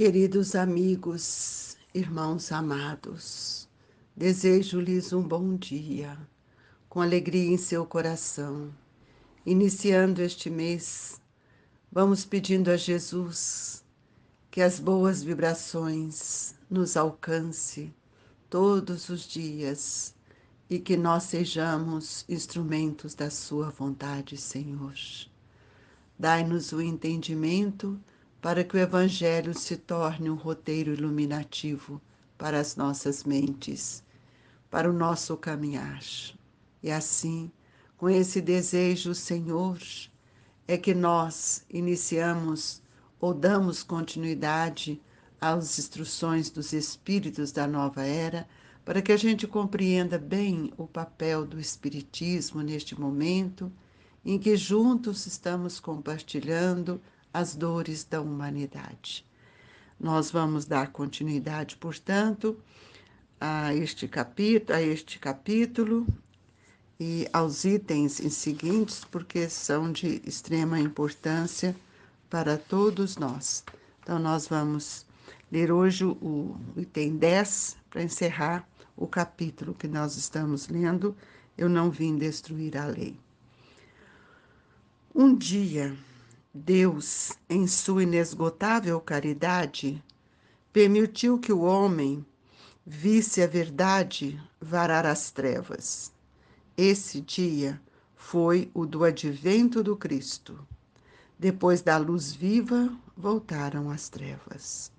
Queridos amigos, irmãos amados, desejo-lhes um bom dia, com alegria em seu coração. Iniciando este mês, vamos pedindo a Jesus que as boas vibrações nos alcance todos os dias e que nós sejamos instrumentos da sua vontade, Senhor. Dai-nos o entendimento para que o Evangelho se torne um roteiro iluminativo para as nossas mentes, para o nosso caminhar. E assim, com esse desejo, Senhor, é que nós iniciamos ou damos continuidade às instruções dos Espíritos da nova era, para que a gente compreenda bem o papel do Espiritismo neste momento, em que juntos estamos compartilhando as dores da humanidade. Nós vamos dar continuidade, portanto, a este capítulo e aos itens em seguintes, porque são de extrema importância para todos nós. Então, nós vamos ler hoje o item 10 para encerrar o capítulo que nós estamos lendo. Eu não vim destruir a lei. Um dia, Deus, em sua inesgotável caridade, permitiu que o homem visse a verdade varar as trevas. Esse dia foi o do advento do Cristo. Depois da luz viva, voltaram as trevas.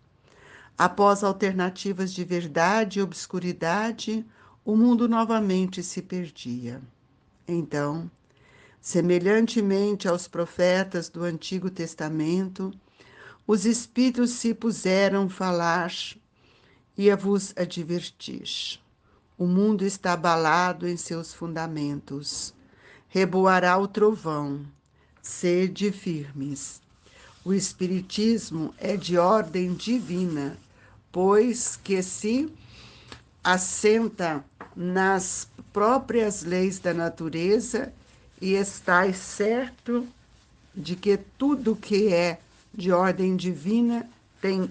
Após alternativas de verdade e obscuridade, o mundo novamente se perdia. Então, semelhantemente aos profetas do Antigo Testamento, os Espíritos se puseram a falar e a vos advertir. O mundo está abalado em seus fundamentos. Reboará o trovão. Sede firmes. O Espiritismo é de ordem divina, pois que se assenta nas próprias leis da natureza e estais certo de que tudo que é de ordem divina tem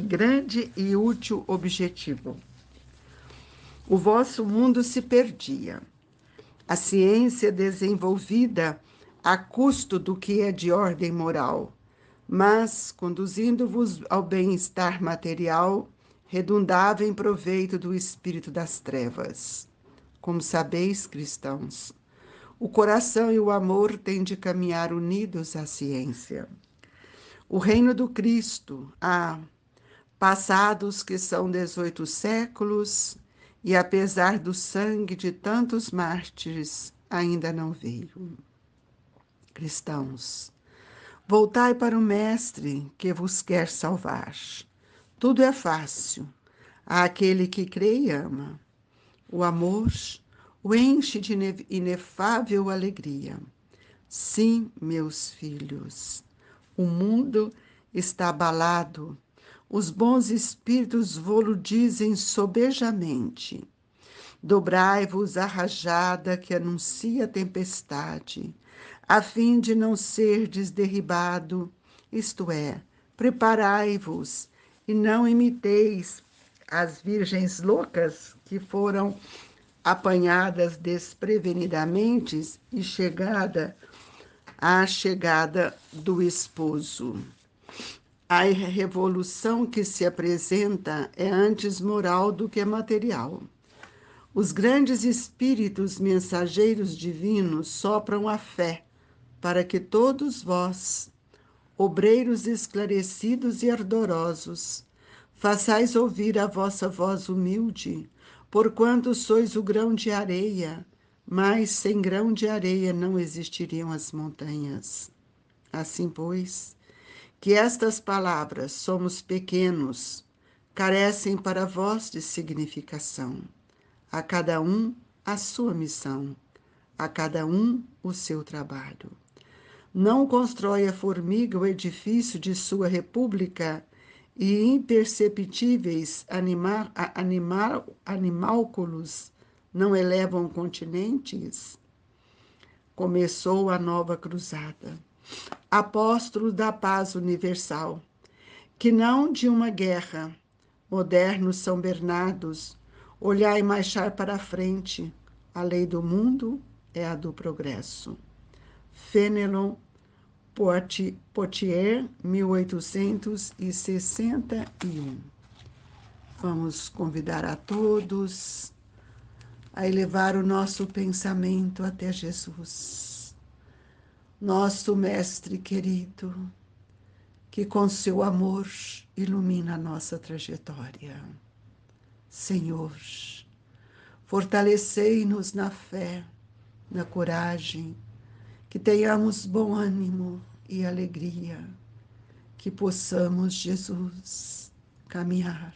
grande e útil objetivo. O vosso mundo se perdia. A ciência desenvolvida a custo do que é de ordem moral, mas, conduzindo-vos ao bem-estar material, redundava em proveito do espírito das trevas. Como sabeis, cristãos, o coração e o amor têm de caminhar unidos à ciência. O reino do Cristo, passados que são 18 séculos, e apesar do sangue de tantos mártires, ainda não veio. Cristãos, voltai para o Mestre que vos quer salvar. Tudo é fácil àquele que crê e ama. O amor o enche de inefável alegria. Sim, meus filhos, o mundo está abalado. Os bons espíritos vô-lo dizem sobejamente. Dobrai-vos a rajada que anuncia a tempestade, a fim de não serdes derribado, isto é, preparai-vos e não imiteis as virgens loucas que foram apanhadas desprevenidamente e a chegada do esposo. A revolução que se apresenta é antes moral do que material. Os grandes espíritos mensageiros divinos sopram a fé para que todos vós, obreiros esclarecidos e ardorosos, façais ouvir a vossa voz humilde, porquanto sois o grão de areia, mas sem grão de areia não existiriam as montanhas. Assim, pois, que estas palavras, somos pequenos, carecem para vós de significação. A cada um a sua missão, a cada um o seu trabalho. Não constrói a formiga o edifício de sua república e imperceptíveis animálculos não elevam continentes? Começou a nova cruzada. Apóstolos da paz universal, que não de uma guerra. Modernos São Bernardos, olhar e marchar para a frente. A lei do mundo é a do progresso. Fenelon Poitiers, 1861. Vamos convidar a todos a elevar o nosso pensamento até Jesus, nosso Mestre querido, que com seu amor ilumina a nossa trajetória. Senhor, fortalecei-nos na fé, na coragem, que tenhamos bom ânimo e alegria, que possamos, Jesus, caminhar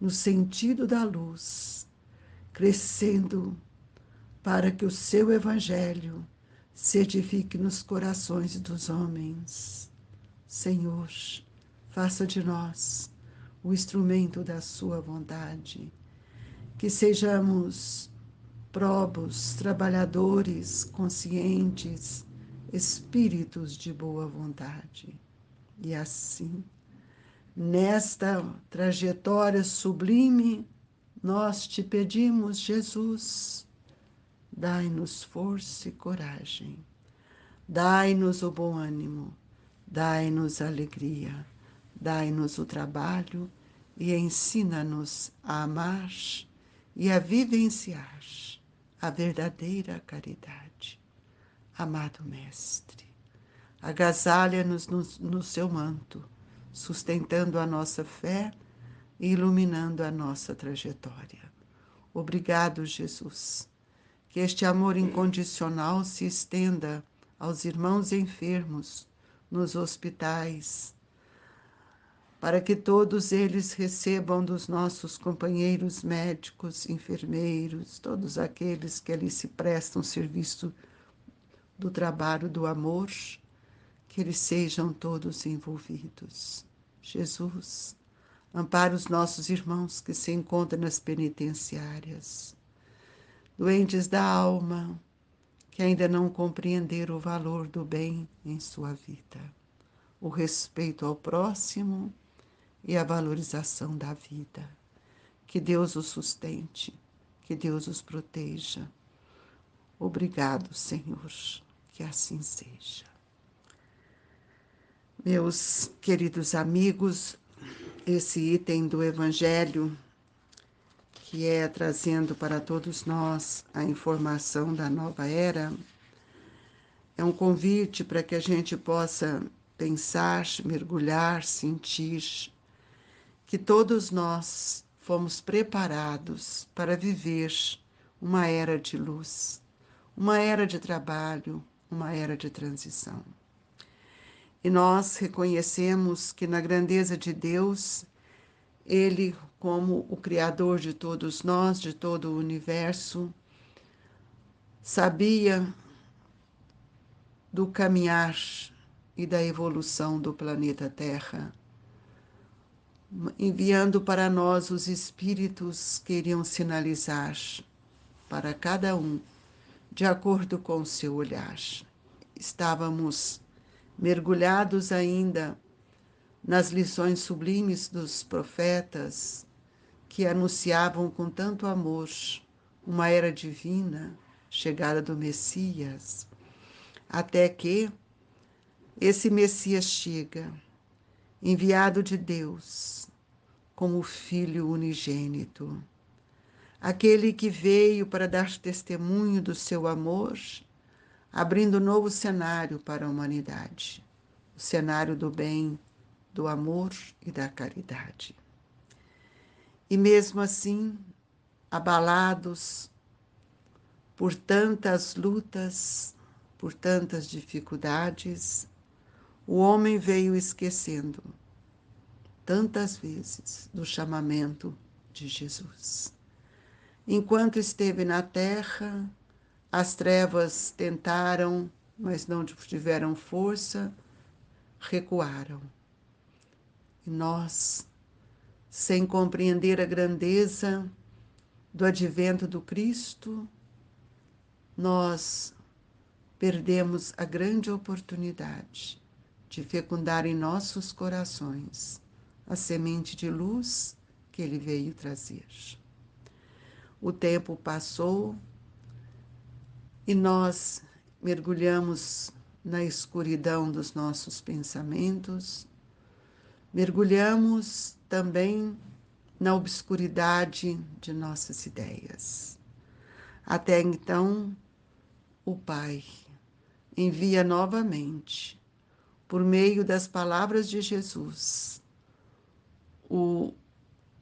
no sentido da luz, crescendo para que o seu Evangelho se edifique nos corações dos homens. Senhor, faça de nós o instrumento da sua vontade, que sejamos probos, trabalhadores, conscientes, espíritos de boa vontade. E assim, nesta trajetória sublime, nós te pedimos, Jesus, dai-nos força e coragem, dai-nos o bom ânimo, dai-nos alegria, dai-nos o trabalho e ensina-nos a amar e a vivenciar a verdadeira caridade. Amado Mestre, agasalha-nos no seu manto, sustentando a nossa fé e iluminando a nossa trajetória. Obrigado, Jesus. Que este amor incondicional se estenda aos irmãos enfermos nos hospitais, para que todos eles recebam dos nossos companheiros médicos, enfermeiros, todos aqueles que ali se prestam serviço do trabalho do amor, que eles sejam todos envolvidos. Jesus, ampara os nossos irmãos que se encontram nas penitenciárias, doentes da alma, que ainda não compreenderam o valor do bem em sua vida, o respeito ao próximo e a valorização da vida. Que Deus os sustente, que Deus os proteja. Obrigado, Senhor, que assim seja. Meus queridos amigos, esse item do Evangelho, que é trazendo para todos nós a informação da nova era, é um convite para que a gente possa pensar, mergulhar, sentir que todos nós fomos preparados para viver uma era de luz, uma era de trabalho, uma era de transição. E nós reconhecemos que na grandeza de Deus, Ele, como o Criador de todos nós, de todo o universo, sabia do caminhar e da evolução do planeta Terra, enviando para nós os espíritos que iriam sinalizar para cada um, de acordo com o seu olhar. Estávamos mergulhados ainda nas lições sublimes dos profetas que anunciavam com tanto amor uma era divina, chegada do Messias, até que esse Messias chega, enviado de Deus, como Filho unigênito, aquele que veio para dar testemunho do seu amor, abrindo um novo cenário para a humanidade, o cenário do bem, do amor e da caridade. E mesmo assim, abalados por tantas lutas, por tantas dificuldades, o homem veio esquecendo tantas vezes do chamamento de Jesus. Enquanto esteve na terra, as trevas tentaram, mas não tiveram força, recuaram. E nós, sem compreender a grandeza do advento do Cristo, nós perdemos a grande oportunidade de fecundar em nossos corações a semente de luz que Ele veio trazer. O tempo passou e nós mergulhamos na escuridão dos nossos pensamentos, mergulhamos também na obscuridade de nossas ideias. Até então, o Pai envia novamente, por meio das palavras de Jesus, o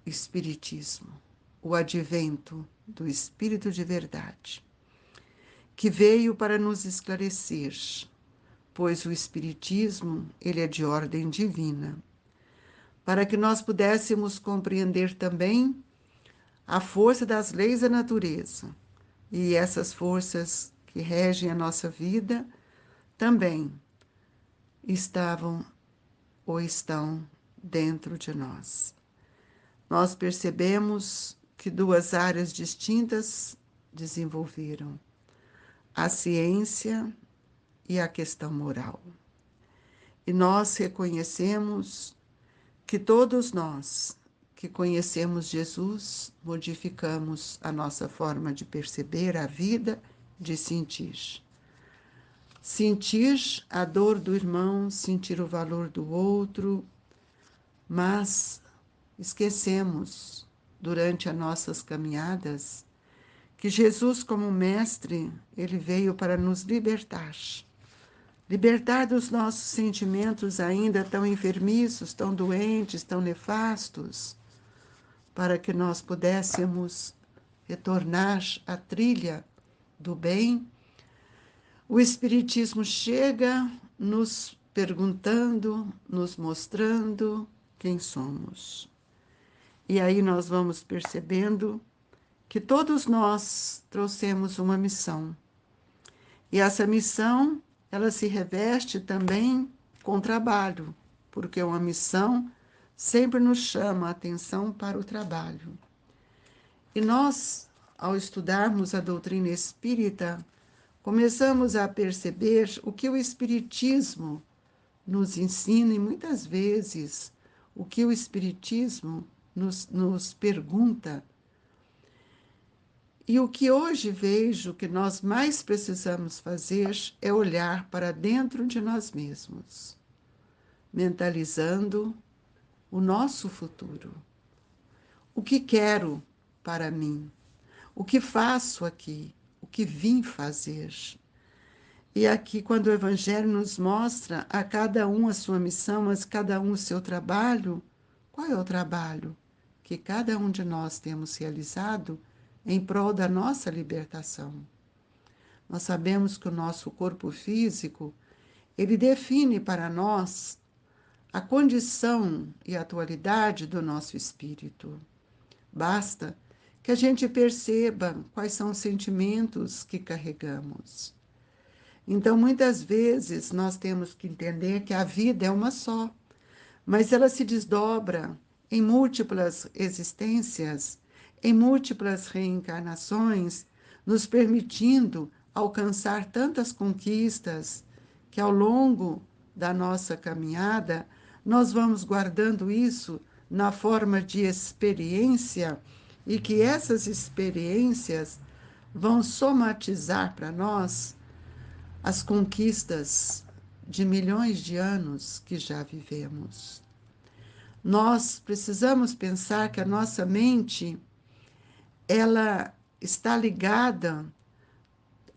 Espiritismo, o advento do Espírito de verdade, que veio para nos esclarecer, pois o Espiritismo, ele é de ordem divina, para que nós pudéssemos compreender também a força das leis da natureza e essas forças que regem a nossa vida também estavam ou estão dentro de nós. Nós percebemos que duas áreas distintas desenvolveram: a ciência e a questão moral. E nós reconhecemos que todos nós que conhecemos Jesus modificamos a nossa forma de perceber a vida, de sentir. Sentir a dor do irmão, sentir o valor do outro, mas esquecemos, durante as nossas caminhadas, que Jesus, como mestre, ele veio para nos libertar. Libertar dos nossos sentimentos ainda tão enfermiços, tão doentes, tão nefastos, para que nós pudéssemos retornar à trilha do bem. O Espiritismo chega nos perguntando, nos mostrando quem somos. E aí nós vamos percebendo que todos nós trouxemos uma missão. E essa missão, ela se reveste também com trabalho, porque uma missão sempre nos chama a atenção para o trabalho. E nós, ao estudarmos a doutrina espírita, começamos a perceber o que o Espiritismo nos ensina e muitas vezes o que o Espiritismo nos pergunta. E o que hoje vejo que nós mais precisamos fazer é olhar para dentro de nós mesmos, mentalizando o nosso futuro. O que quero para mim? O que faço aqui? O que vim fazer? E aqui, quando o Evangelho nos mostra a cada um a sua missão, mas cada um o seu trabalho, qual é o trabalho que cada um de nós temos realizado em prol da nossa libertação? Nós sabemos que o nosso corpo físico, ele define para nós a condição e a atualidade do nosso espírito. Basta que a gente perceba quais são os sentimentos que carregamos. Então, muitas vezes, nós temos que entender que a vida é uma só, mas ela se desdobra em múltiplas existências, em múltiplas reencarnações, nos permitindo alcançar tantas conquistas que, ao longo da nossa caminhada, nós vamos guardando isso na forma de experiência e que essas experiências vão somatizar para nós as conquistas de milhões de anos que já vivemos. Nós precisamos pensar que a nossa mente, ela está ligada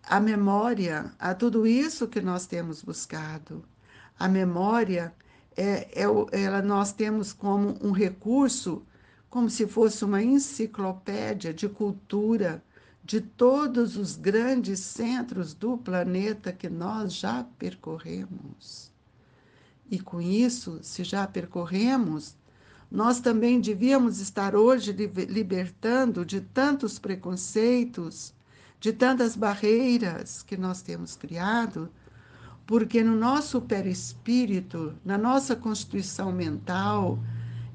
à memória, a tudo isso que nós temos buscado. A memória, nós temos como um recurso, como se fosse uma enciclopédia de cultura, de todos os grandes centros do planeta que nós já percorremos. E com isso, se já percorremos, nós também devíamos estar hoje libertando de tantos preconceitos, de tantas barreiras que nós temos criado, porque no nosso perispírito, na nossa constituição mental,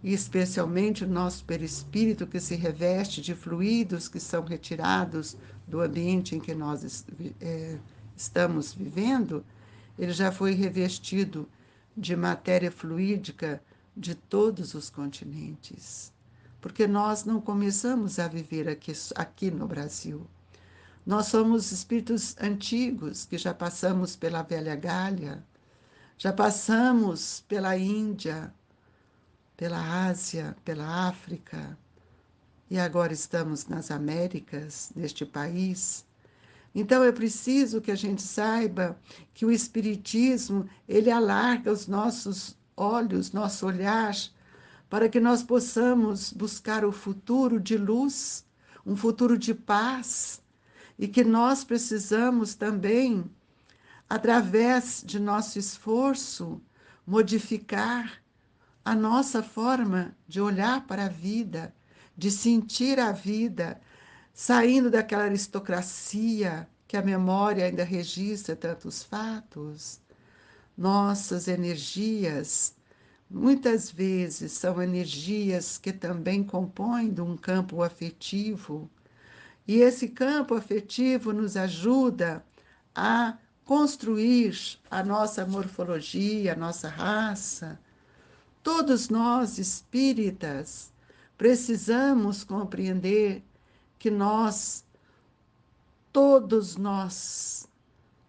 e especialmente o nosso perispírito, que se reveste de fluidos que são retirados do ambiente em que nós estamos vivendo, ele já foi revestido de matéria fluídica de todos os continentes. Porque nós não começamos a viver aqui no Brasil. Nós somos espíritos antigos que já passamos pela Velha Gália, já passamos pela Índia, pela Ásia, pela África, e agora estamos nas Américas, neste país. Então é preciso que a gente saiba que o Espiritismo, ele alarga os nossos olhos, nosso olhar, para que nós possamos buscar o futuro de luz, um futuro de paz, e que nós precisamos também, através de nosso esforço, modificar a nossa forma de olhar para a vida, de sentir a vida, saindo daquela aristocracia que a memória ainda registra tantos fatos. Nossas energias, muitas vezes, são energias que também compõem de um campo afetivo, e esse campo afetivo nos ajuda a construir a nossa morfologia, a nossa raça. Todos nós, espíritas, precisamos compreender que todos nós,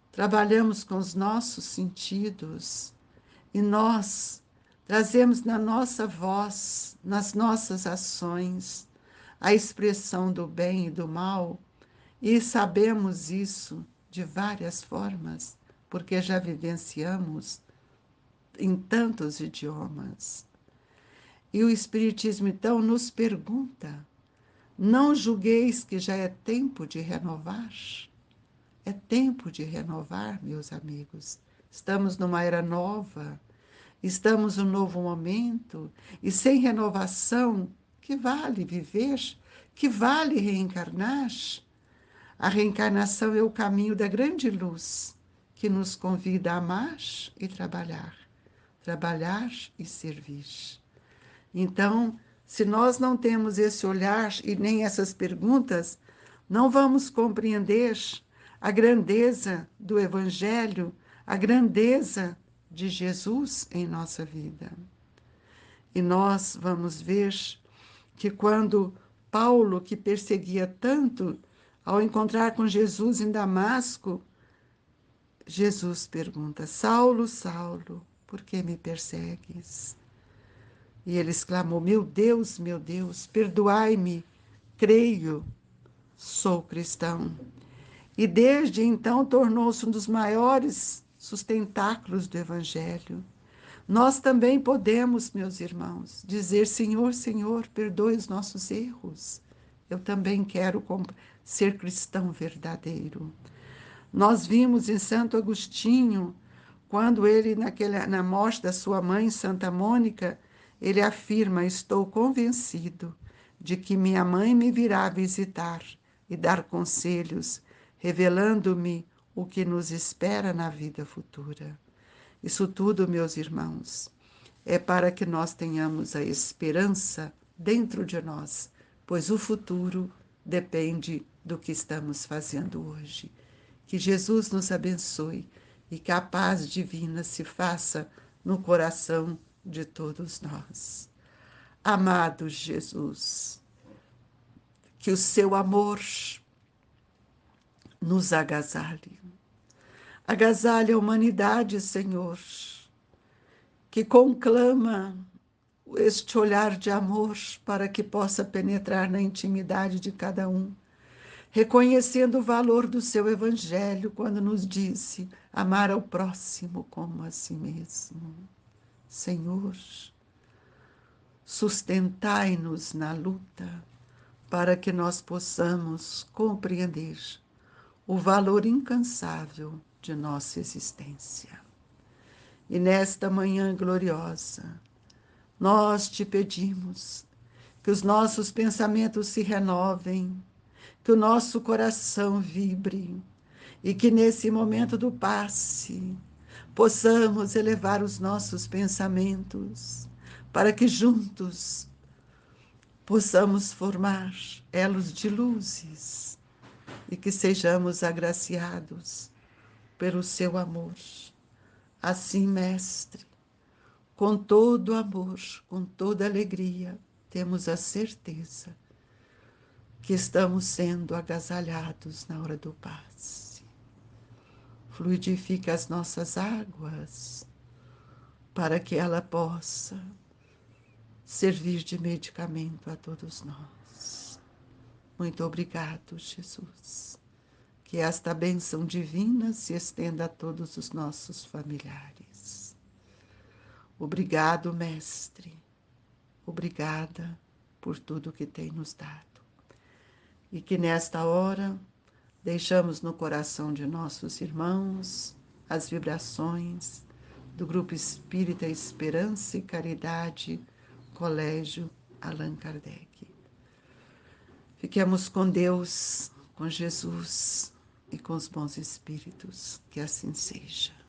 trabalhamos com os nossos sentidos e nós trazemos na nossa voz, nas nossas ações, a expressão do bem e do mal, e sabemos isso de várias formas, porque já vivenciamos em tantos idiomas. E o Espiritismo, então, nos pergunta: não julgueis que já é tempo de renovar? É tempo de renovar, meus amigos. Estamos numa era nova, estamos num novo momento, e sem renovação, que vale viver? Que vale reencarnar? A reencarnação é o caminho da grande luz que nos convida a amar e trabalhar e servir. Então, se nós não temos esse olhar e nem essas perguntas, não vamos compreender a grandeza do Evangelho, a grandeza de Jesus em nossa vida. E nós vamos ver que quando Paulo, que perseguia tanto, ao encontrar com Jesus em Damasco, Jesus pergunta: Saulo, Saulo, por que me persegues? E ele exclamou: meu Deus, perdoai-me, creio, sou cristão. E desde então tornou-se um dos maiores sustentáculos do Evangelho. Nós também podemos, meus irmãos, dizer: Senhor, Senhor, perdoe os nossos erros. Eu também quero ser cristão verdadeiro. Nós vimos em Santo Agostinho, quando ele, na morte da sua mãe, Santa Mônica, ele afirma: estou convencido de que minha mãe me virá visitar e dar conselhos, revelando-me o que nos espera na vida futura. Isso tudo, meus irmãos, é para que nós tenhamos a esperança dentro de nós, pois o futuro depende do que estamos fazendo hoje. Que Jesus nos abençoe e que a paz divina se faça no coração de todos nós. Amado Jesus, que o seu amor nos agasalhe. Agasalhe a humanidade, Senhor, que conclama este olhar de amor para que possa penetrar na intimidade de cada um, reconhecendo o valor do seu evangelho quando nos disse amar ao próximo como a si mesmo. Senhor, sustentai-nos na luta para que nós possamos compreender o valor incansável de nossa existência. E nesta manhã gloriosa, nós te pedimos que os nossos pensamentos se renovem, que o nosso coração vibre e que nesse momento do passe possamos elevar os nossos pensamentos para que juntos possamos formar elos de luzes e que sejamos agraciados pelo seu amor. Assim, Mestre, com todo amor, com toda alegria, temos a certeza que estamos sendo agasalhados na hora do passe. Fluidifica as nossas águas para que ela possa servir de medicamento a todos nós. Muito obrigado, Jesus. Que esta bênção divina se estenda a todos os nossos familiares. Obrigado, Mestre. Obrigada por tudo que tem nos dado. E que nesta hora deixamos no coração de nossos irmãos as vibrações do Grupo Espírita Esperança e Caridade, Colégio Allan Kardec. Fiquemos com Deus, com Jesus e com os bons espíritos. Que assim seja.